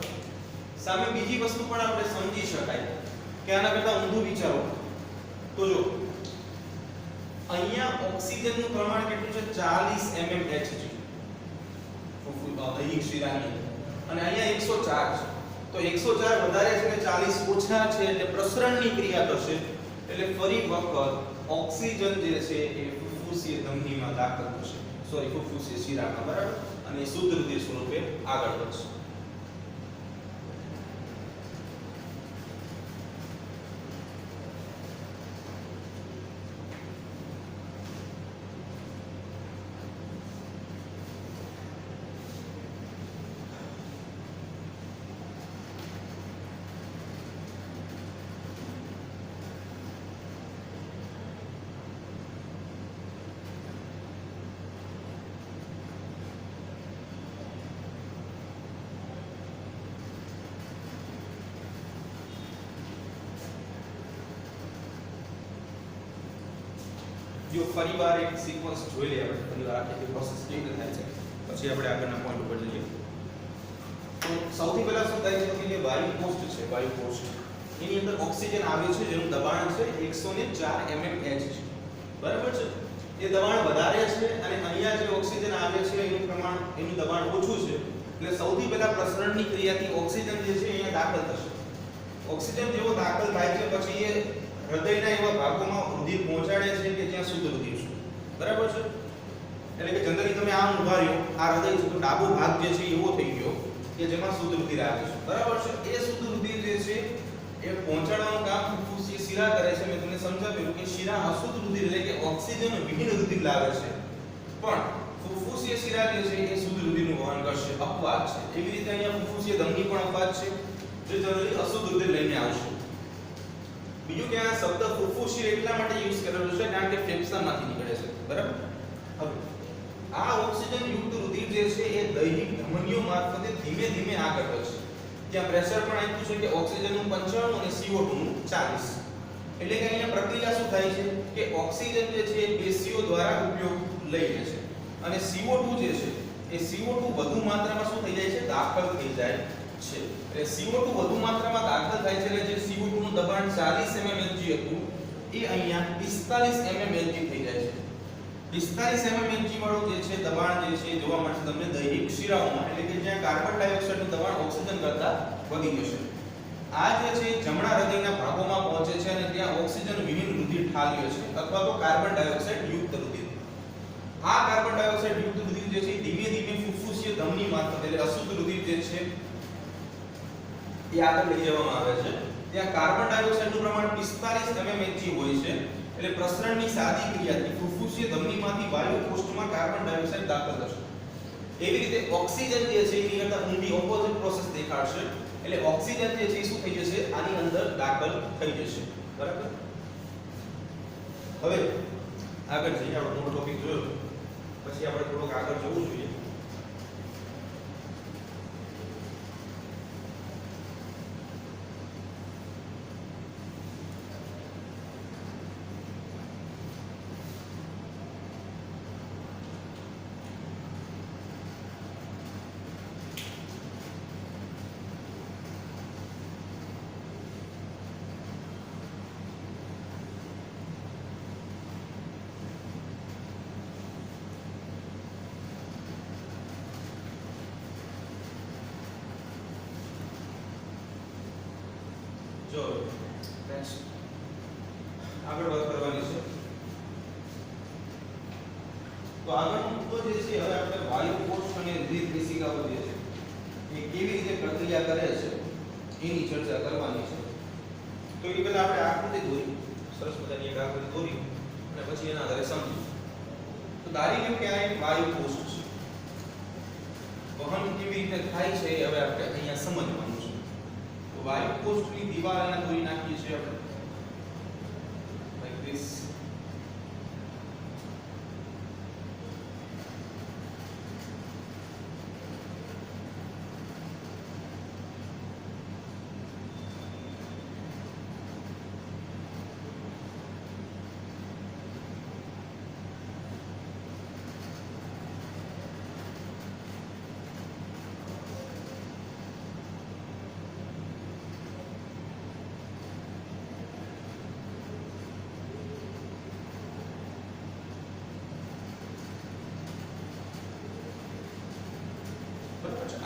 S1: સામે બીજી વસ્તુ પણ આપણે સમજી શકાય કે આના કરતા ઊંધું વિચારો તો જો અહીંયા ઓક્સિજનનું પ્રમાણ કેટલું છે? 40 mmHg દૈહિક શિરાની, અને અહીંયા 104 છે. તો 104 વધારે છે અને 40 ઓછા છે, એટલે પ્રસરણની ક્રિયા થશે. એટલે ફરી વખત ઓક્સિજન જે છે એ ફુફુસીય ધમનીમાં દાખલ થશે, ફુફુસીય શિરામાં. બરાબર? અને શુદ્ધ રુધિર સ્વરૂપે આગળ વધશે. જો ફરીવાર એક સિક્વન્સ જોઈ લઈએ આપણે, ફરીવાર આખી પ્રોસેસ કેવી રીતે થાય છે, પછી આપણે આગળના પોઈન્ટ ઉપર જઈએ. તો સૌથી પહેલા શું થાય છે કે વાયુ કોષ્ટ છે, વાયુ કોષ્ટ એની અંદર ઓક્સિજન આવે છે જેનું દબાણ છે 104 mmHg છે, બરાબર છે. એ દબાણ વધારે છે અને અહીંયા જે ઓક્સિજન આવે છે એનું પ્રમાણ, એનું દબાણ ઓછું છે, એટલે સૌથી પહેલા પ્રસરણની ક્રિયાથી ઓક્સિજન જે છે અહીંયા દાખલ થશે. ઓક્સિજન જેવો દાખલ થાય છે પછી એ હૃદયના એવા ભાગોમાં રુધિર પહોંચાડે છે કે જ્યાં શુદ્ધ રુધિર છે, બરાબર છે. એટલે કે જનરલી તમે આમ ઊભા રહ્યો, આ હૃદય છે તો ડાબો ભાગ જે છે એવો થઈ ગયો કે જેમાં શુદ્ધ રુધિર આવે છે, બરાબર છે. એ શુદ્ધ રુધિર જે છે એ પહોંચાડવાનું કામ ફુફ્ફુસીય શિરા કરે છે. મેં તમને સમજાવ્યું કે શિરા અશુદ્ધ રુધિર એટલે કે ઓક્સિજન વિહીન રુધિર લાવે છે, પણ ફુફ્ફુસીય શિરા જે છે એ શુદ્ધ રુધિરનું વહન કરશે, અપવાદ છે. એવી રીતે અહીંયા ફુફ્ફુસીય ધમની પણ અપવાદ છે, જે જનરલી અશુદ્ધ રુધિર લઈને આવશે. બીજું કે આ શબ્દ ફુફ્ફુસીય એટલા માટે યુઝ કરેલો છે કારણ કે ફેફસામાંથી નીકળે છે, બરાબર. હવે આ ઓક્સિજન યુક્ત રુધિર જે છે એ દૈહિક ધમનીઓ મારફતે ધીમે ધીમે આગળ વધશે. ત્યાં પ્રેશર પણ આપ્યું છે કે ઓક્સિજનનું 95 અને CO2 નું 40. એટલે કે અહીંયા પ્રક્રિયા શું થાય છે કે ઓક્સિજન જે છે એ પેશીઓ દ્વારા ઉપયોગ લઈ લે છે અને CO2 જે છે એ CO2 વધુ માત્રામાં શું થઈ જાય છે, દાખલ થઈ જાય છે. એટલે CO2 વધુ માત્રામાં દાખલ થાય છે એટલે જે CO2 નું દબાણ 40 mmHg હતું એ અહીંયા 45 mmHg થઈ જાય છે. 45 mmHg વાળું જે છે દબાણ જે છે જોવા મળશે તમને દૈહિક શિરાઓમાં, એટલે કે જ્યાં કાર્બન ડાયોક્સાઇડ નું દબાણ ઓક્સિજન કરતા વધી જશે. આ જે છે જમણા હૃદયના ભાગોમાં પહોંચે છે અને ત્યાં ઓક્સિજન વિહીન રુધિર ઠાલવે છે અથવા તો કાર્બન ડાયોક્સાઇડ યુક્ત રુધિર. આ કાર્બન ડાયોક્સાઇડ યુક્ત રુધિર જે છે ધીમે ધીમે ફુફ્ફુસીય ધમની મારફતે એટલે અશુદ્ધ રુધિર જે છે એ આગળ લઈ જવામાં આવે છે. ત્યાં કાર્બન ડાયોક્સાઇડ નું પ્રમાણ 45 mmHg હોય છે. એટલે પ્રસરણની સાદી ક્રિયાથી ફુફ્ફુસીય ધમનીમાંથી વાયુ કોષ્ટમાં કાર્બન ડાયોક્સાઇડ દાખલ થશે. એવી રીતે ઓક્સિજન જે છે એની કરતા ઊંધી ઓપોઝિટ પ્રોસેસ દેખાડશે. એટલે ઓક્સિજન જે છે એ શું થઈ જશે, આની અંદર દાખલ થઈ જશે, બરાબર. હવે આગળ જઈએ, આપણો મોટો ટોપિક જોયો પછી આપણે થોડુંક આગળ જવું જોઈએ. જો નેક્સ્ટ આગળ વાત કરવાની છે. તો આગળનો મુદ્દો જે છે હવે આપણે વાયુ કોષ્ટ અને રુધિર કેશિકાઓ જે છે એ કેવી રીતે પ્રક્રિયા કરે છે એની ચર્ચા કરવાની છે. તો એ પહેલા આપણે આકૃતિ દોરી, સરસ મજાની એક આકૃતિ દોરી અને પછી એના આધારે સમજી. તો ધારી લો કે આ એક વાયુ કોષ્ટ છે. વહન કેવી રીતે થાય છે હવે આપણે અહીંયા સમજવાનું છે. વાયુ કોષ્ટની દીવાલ અહીંયા દોરી નાખીએ છીએ આપણે like this.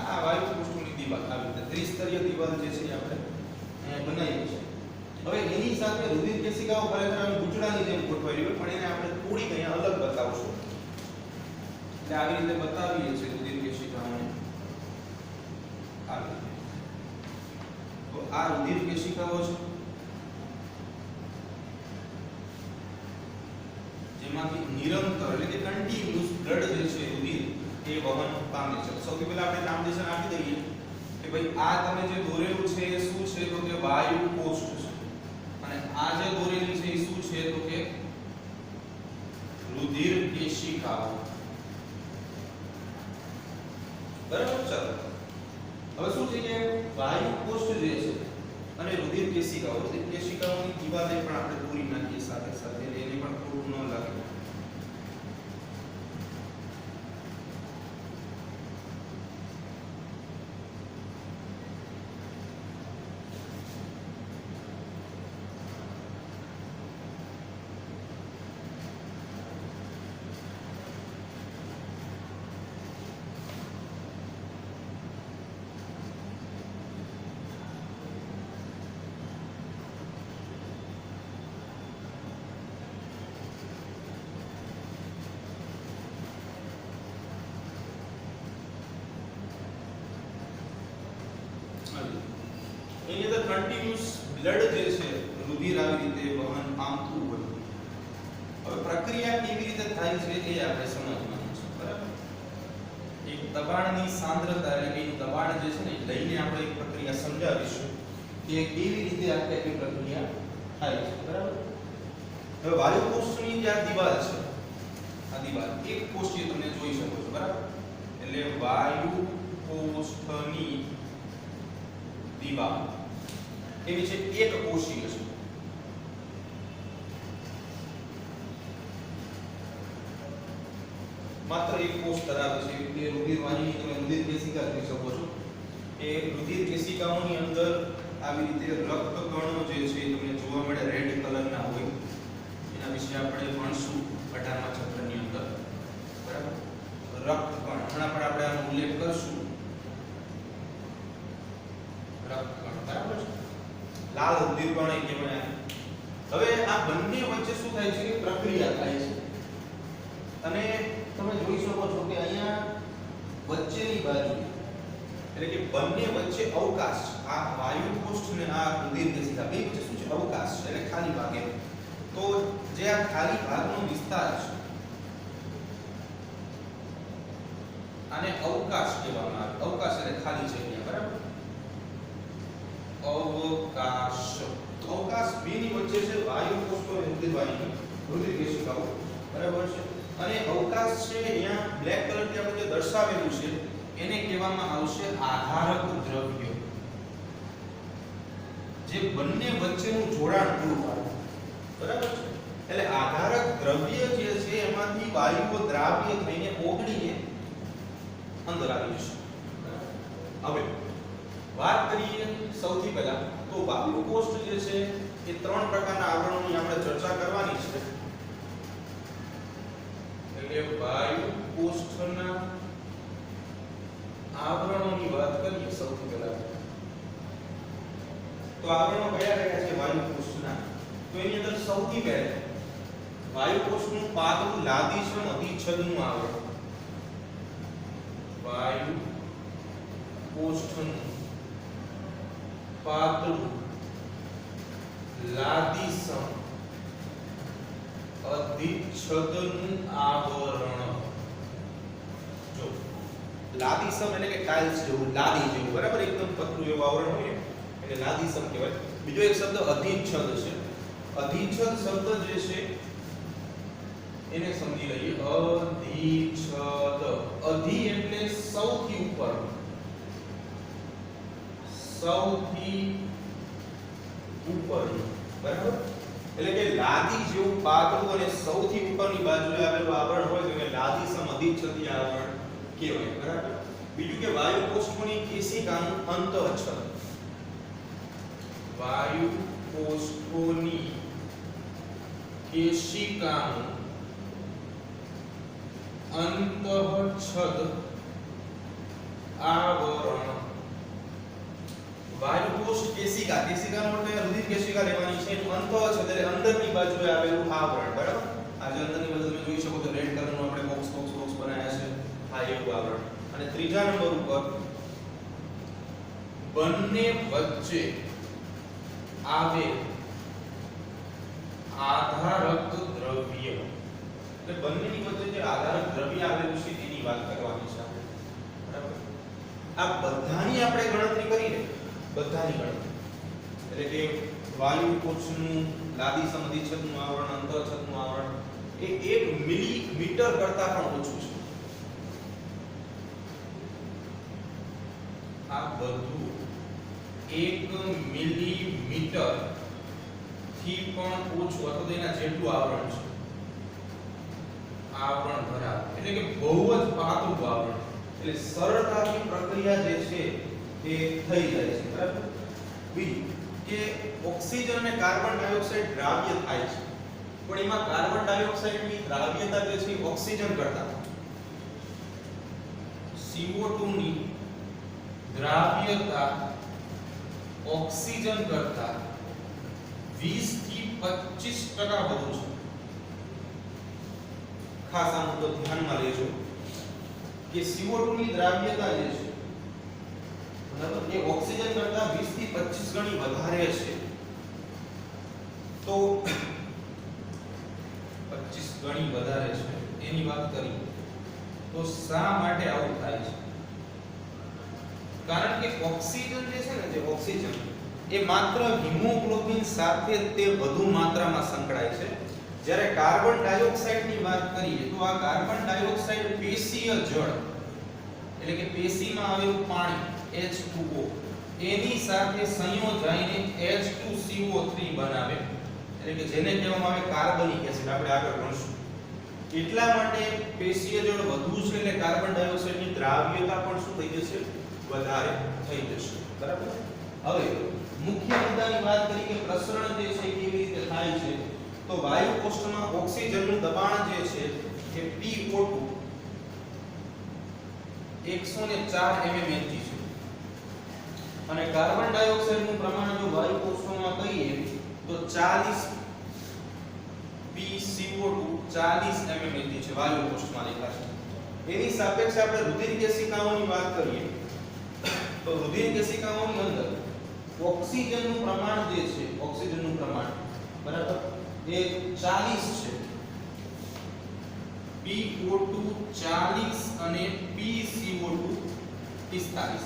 S1: આ વાયુ કોષ્ટની દીવાલ આવી રીતે ત્રિસ્તરીય દીવાલ જે છે આપણે બનાવી છે. હવે એની સાથે રુધિર કેશિકાઓ ખરેખર આમ ગુચડાની જેમ ગોઠવાયેલી હોય, પણ એને આપણે થોડીક અહીંયા અલગ બતાવશું. એટલે આવી રીતે બતાવીએ છીએ રુધિર કેશિકાઓને આવી રીતે. તો આ રુધિર કેશિકાઓ છે જેમાંથી નિરંતર એટલે કે કન્ટિન્યુઅસ બ્લડ જે છે રુધિર એ વહન પામે છે. સૌથી પહેલા આપણે નામનિર્દેશન આપી દઈએ કે ભાઈ આ તમે જે દોરેલું છે એ શું છે, તો કે વાયુ કોષ્ટ છે. અને આ જે દોરેલી છે એ શું છે, તો કે રુધિર કેશિકાઓ, બરાબર. ચાલો હવે શું છે કે વાયુ કોષ્ટ જે છે અને રુધિર કેશિકાઓની દીવાલે પણ આપણે દોરી નાખીએ સાથે સાથે, એને પણ થોડું ન લાગે. એની અંદર કન્ટિન્યુઅસ બ્લડ જે છે રુધિર આવી રીતે વહન પામતું હોય. હવે પ્રક્રિયા કેવી રીતે થાય છે એ આપણે સમજવાનું છે, બરાબર. એક દબાણની સાંદ્રતા એટલે કે દબાણ જે છે ને લઈને આપણે એક પ્રક્રિયા સમજાવીશું કે કેવી રીતે આ ટાઈપની પ્રક્રિયા થાય છે, બરાબર. હવે વાયુ કોષની જે આ દિવાલ છે, આ દિવાલ એક કોષીય તમે જોઈ શકો છો, બરાબર. એટલે વાયુ કોષની દિવાલ એવી છે, એક કોષીય છે. માત્ર એક કોષ ધરાવે છે એટલે રુધિર વાહિની તમે રુધિર કેશિકા જોઈ શકો છો. એ રુધિર કેશિકાઓની અંદર આવી રીતે રક્ત કણો જે છે તમને જોવા મળે, રેડ કલરના હોય. એના વિશે આપણે ભણશું 18મા ચેપ્ટરની અંદર, બરાબર. રક્ત કણ હમણાં પણ આપણે આનો ઉલ્લેખ કરશું. રક્ત કણ, બરાબર છે. લાલ રુધિર કણ એ કહેવાય. હવે આ બંને વચ્ચે શું થાય છે કે પ્રક્રિયા થાય છે. અને તમે જોઈ શકો છો કે અહીંયા વચ્ચેની બાજુ એટલે કે બંને વચ્ચે અવકાશ, આ વાયુ કોષ અને આ રુધિર કેશિકા બે વચ્ચે શું છે? અવકાશ છે, એટલે ખાલી ભાગ એમ. તો જે આ ખાલી ભાગનો વિસ્તાર છે આને અવકાશ કહેવામાં આવે. અવકાશ એટલે ખાલી જગ્યા, બરાબર. અવકાશ. તો અવકાશ બેની વચ્ચે છે વાયુ કોષ અને રુધિર વાહિની, રુધિર કેશિકાઓ, બરાબર છે. અને અવકાશ છે અહીંયા બ્લેક કલર થી આપણે જે દર્શાવેલું છે એને કહેવામાં આવશે આધારક દ્રવ્ય, જે બંને વચ્ચેનું જોડાણ પૂરું પાડે, બરાબર છે. એટલે આધારક દ્રવ્ય જે છે એમાંથી વાયુઓ દ્રાવ્ય થઈને ઓગળીને અંદર આવી જશે. હવે વાત કરીએ સૌથી પહેલા તો વાયુ કોષ જે છે એ ત્રણ પ્રકારના આવરણોની આપણે ચર્ચા કરવાની છે. એટલે વાયુ કોષના આવરણોની વાત કરીએ સૌથી પહેલા. તો આવરણો કયા કયા છે વાયુ કોષના? તો એની અંદર સૌથી પહેલા વાયુ કોષનું પાતળું લાદીછમ અધિચ્છદનું આવરણ. વાયુ કોષનું પાતળું લાદીછમ અધિચ્છદનું આવરણ. જો લાદીસમ એટલે કે ટાઇલ્સ જેવું, લાદી જેવું, બરાબર. એકદમ પતલું એવું આવરણ હોય એટલે લાદીસમ કહેવાય. બીજો એક શબ્દ અધિચ્છદ છે. અધિચ્છદ શબ્દ જે છે એને સમજી લઈએ. અધિચ્છદ, અધિ એટલે સૌથી ઉપર, સૌથી ઉપર, બરાબર. એટલે કે લાદી જેવું પાતળું અને સૌથી ઉપરની બાજુએ આવેલું આવરણ હોય તો એને લાદીસમ અધિચ્છદીય આવરણ કહેવાય, બરાબર. બીજું કે વાયુ કોષની કેશિકાનું અંતઃછદ. વાયુ કોષની કેશિકાનું અંતઃછદ આવરણ. વાયુ કોષ કેશિકા, કેશિકાનો એટલે રુધિર કેશિકા લેવાની છે. એનું અંતઃછદ એટલે અંદરની બાજુએ આવેલું આવરણ, બરાબર. આ જે અંદરની બાજુ તમે જોઈ શકો છો રેડ કલરનું આપણે બોક્સ બનાવ્યા છે, આ એવું આવરણ. અને ત્રીજા નંબર ઉપર બંને વચ્ચે આવે આધારક દ્રવ્ય. એટલે બંનેની વચ્ચે જે આધારક દ્રવ્ય આવેલું છે તેની વાત કરવાની છે આપણે, બરાબર. આ બધાની આપણે ગણતરી કરીને બધાની ગણતરી એટલે કે વાયુ કોષનું લાદીસમ અધિચ્છદનું આવરણ, અંતઃછદનું આવરણ એ 1 મિલીમીટર કરતા પણ ઓછું છે. આ બધું 1 મિલીમીટર થી પણ ઓછું અથવા તેના જેટલું આવરણ છે. આવરણ ધરાવે એટલે કે બહુ જ પાતળું આવરણ. એટલે સરળતાથી પ્રક્રિયા જે છે એ થઈ જાય છે, બરાબર. બીજું કે ઓક્સિજન અને કાર્બન ડાયોક્સાઇડ દ્રાવ્ય થાય છે, પણ એમાં કાર્બન ડાયોક્સાઇડની દ્રાવ્યતા જે છે ઓક્સિજન કરતા CO2 ની દ્રાવ્યતા ઓક્સિજન કરતા 20 થી 25% વધુ છે. ખાસ આ મુદ્દો ધ્યાનમાં લેજો કે CO2 ની દ્રાવ્યતા જે છે બરાબર એ ઓક્સિજન કરતા 25 ગણી વધારે છે તો 25 ગણી વધારે છે એની વાત કરી તો શા માટે આવું થાય છે? કારણ કે ઓક્સિજન જે છે ને, જે ઓક્સિજન એ માત્ર હિમોગ્લોબિન સાથે તે વધુ માત્રામાં સંકળાય છે, જ્યારે કાર્બન ડાયોક્સાઇડ ની વાત કરીએ તો આ કાર્બન ડાયોક્સાઇડ પેશીય જળ એટલે કે પેશીમાં આવેલું પાણી H2O એની સાથે સંયોજાઈને H2CO3 બનાવે, એટલે કે જેને કહેવામાં આવે કાર્બનિક એસિડ. આપણે આગળ ભણશું. એટલા માટે પેશીય જળ વધુ છે એટલે કાર્બન ડાયોક્સાઇડની દ્રાવ્યતા પણ શું થઈ જશે? વધારે થઈ જશે. બરાબર. હવે મુખ્ય મુદ્દાની વાત કરી કે પ્રસરણ જે છે કેવી રીતે થાય છે, તો વાયુ કોષ્ટમાં ઓક્સિજનનું દબાણ જે છે એ PO2 104 mmHg છે અને કાર્બન ડાયોક્સાઇડનું પ્રમાણ જો વાયુ કોષ્ટમાં કહીએ તો 40 PCO2 40 mmHg છે વાયુ કોષ્ટમાં દેખાશે. એની સાપેક્ષે આપણે રુધિર કેશિકાઓની વાત કરીએ તો રુધિર કેશિકાઓની અંદર ઓક્સિજનનું પ્રમાણ જે છે, ઓક્સિજનનું પ્રમાણ બરાબર એ 40 છે. PO2 40 અને PCO2 45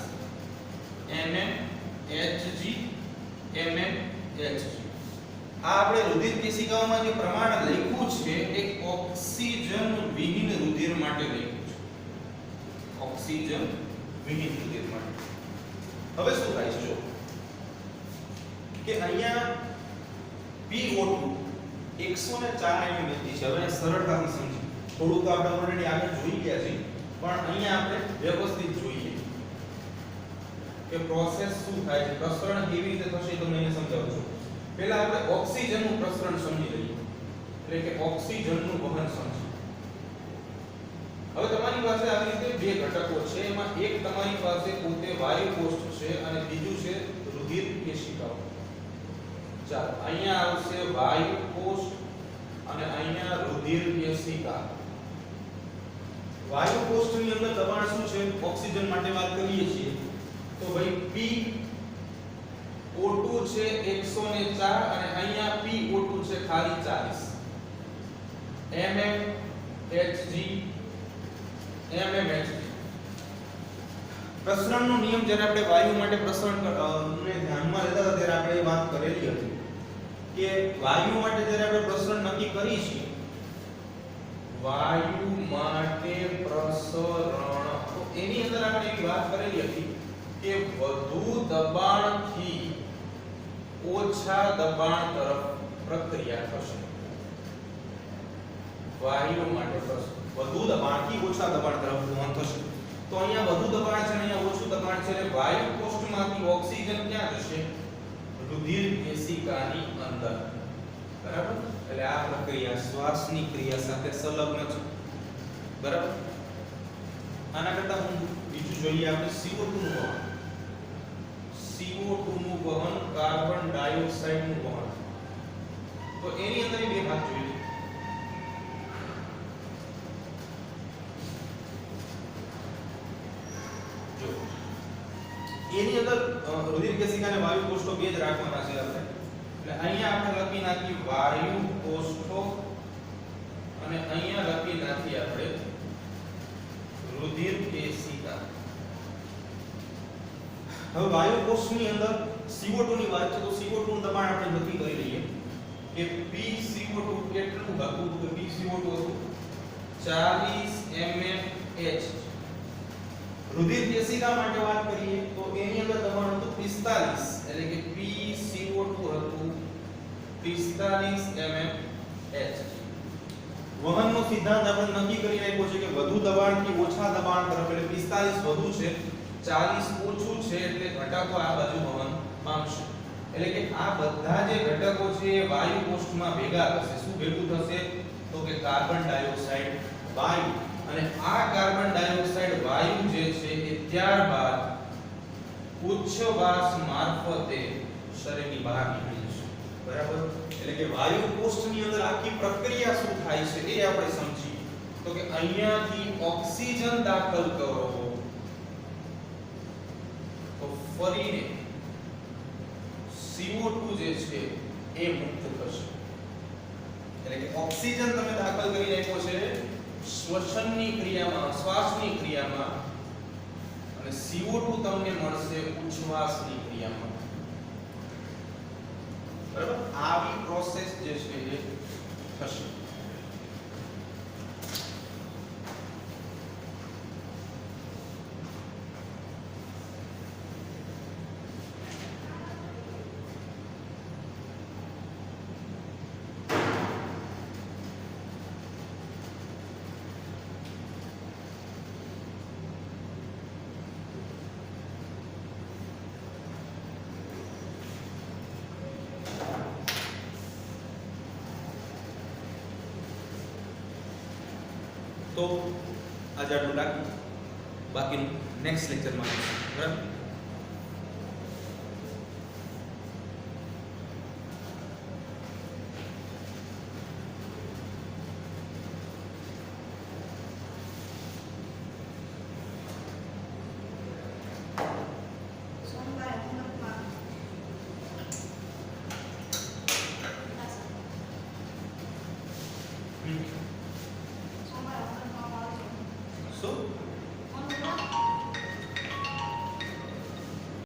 S1: mmHg mmHg. આ આપણે રુધિર કેશિકાઓમાં જે પ્રમાણ લખ્યું છે એ ઓક્સિજન વિહીન રુધિર માટે લખ્યું છે. ઓક્સિજન વિહીન રુધિર માટે. હવે શું થાય છે જો કે અહીંયા PO2 104 mmHg છે. હવે સરળતાથી સમજી, થોડું તો આપણે ઓલરેડી આગળ જોઈ ગયા છે, પણ અહીંયા આપણે વ્યવસ્થિત જોઈએ કે પ્રોસેસ શું થાય છે, પ્રસરણ કેવી રીતે થશે તમને એને સમજાવું છું. પહેલા આપણે ઓક્સિજનનું પ્રસરણ સમજી લઈએ, એટલે કે ઓક્સિજનનું વહન સમજીએ. હવે તમારી પાસે આવી રીતે બે ઘટકો છે, એમાં એક તમારી પાસે પોતે વાયુ કોષ્ઠ છે અને બીજું છે રુધિર કેશિકાઓ. ચાલો અહીંયા આવશે વાયુ કોષ્ઠ અને અહીંયા રુધિર કેશિકા. વાયુ કોષ્ઠની અંદર દબાણ શું છે, ઓક્સિજન માટે વાત કરીએ છીએ તો ભાઈ PO2 છે 104 અને અહીંયા PO2 છે ખાલી 40 mmHg mmHg. પ્રસરણનો નિયમ જ્યારે આપણે વાયુ માટે પ્રસરણ ને ધ્યાનમાં લેતા હતા ત્યારે આપણે વાત કરેલી હતી કે વાયુ માટે જ્યારે આપણે પ્રસરણ નક્કી કરી છે, વાયુ માટે પ્રસરણ તો એની અંદર આપણે એક વાત કરેલી હતી કે વધુ દબાણથી ઓછા દબાણ તરફ પ્રક્રિયા થશે. વાયુ માટે પ્રસરણ વધુ દબાણથી ઓછા દબાણ તરફ વહન થશે. તો અહીંયા વધુ દબાણ છે અને અહીંયા ઓછું દબાણ છે એટલે વાયુ કોષ્ઠમાંથી ઓક્સિજન ક્યાં જશે? રુધિર કેશિકાની અંદર. બરાબર. એટલે આ પ્રક્રિયા શ્વાસની ક્રિયા સાથે સંલગ્ન છે. બરાબર. આના કરતા હું બીજું જોઈએ આપણે CO2 નું વહન. CO2 નું વહન, કાર્બન ડાયોક્સાઇડ નું વહન. તો એની અંદર બે ભાગ જોઈએ. જો એની અંદર રુધિર કેશિકા અને વાયુ કોષ્ઠો બે જ રાખવાના છે આપણે. એટલે અહીંયા આપણે લખી નાખી વાયુ કોષ્ઠો અને અહીંયા લખી નાખી આપણે રુધિર કેશિકા. હવે વાયુ કોષ્ઠની અંદર CO2 ની વાત છે તો CO2 નું દબાણ આપણે નક્કી કરી લઈએ કે PCO2 કેટલું હતું? તો PCO2 હતું 40 mmHg. રુધિર કેશિકા માટે વાત કરીએ તો એની અંદર દબાણ હતું 45, એટલે કે PCO2 હતું 45 mmHg. વહનનો સિદ્ધાંત આપણે નક્કી કરી નાખ્યો છે કે વધુ દબાણથી ઓછા દબાણ તરફ, એટલે 45 વધુ છે 40 ઓછું છે એટલે ઘટકો આ બાજુ વહન પામશે. એટલે કે આ બધા જે ઘટકો છે એ વાયુ કોષ્ઠમાં ભેગા થશે. શું ભેગું થશે? તો કે કાર્બન ડાયોક્સાઇડ વાયુ. અને આ કાર્બન ડાયોક્સાઇડ વાયુ જે છે એ ત્યારબાદ ઉચ્છવાસ મારફતે શરીરની બહાર નીકળી જશે. બરાબર. એટલે કે વાયુ કોષ્ઠની અંદર આખી પ્રક્રિયા શું થાય છે એ આપણે સમજીએ તો કે અહીંયાથી ઓક્સિજન દાખલ કરો, તો ફરીને CO2 જે છે એ મુક્ત થશે. એટલે કે ઓક્સિજન તમે દાખલ કરી નાખ્યો છે શ્વસનની ક્રિયામાં, શ્વાસની ક્રિયામાં, અને CO2 તમને મળશે ઉચ્છ્વાસની ક્રિયામાં. બરાબર, આવી પ્રોસેસ જે છે એ થશે. તો આજે આટલું રાખી, બાકીનું નેક્સ્ટ લેક્ચરમાં બરાબર. So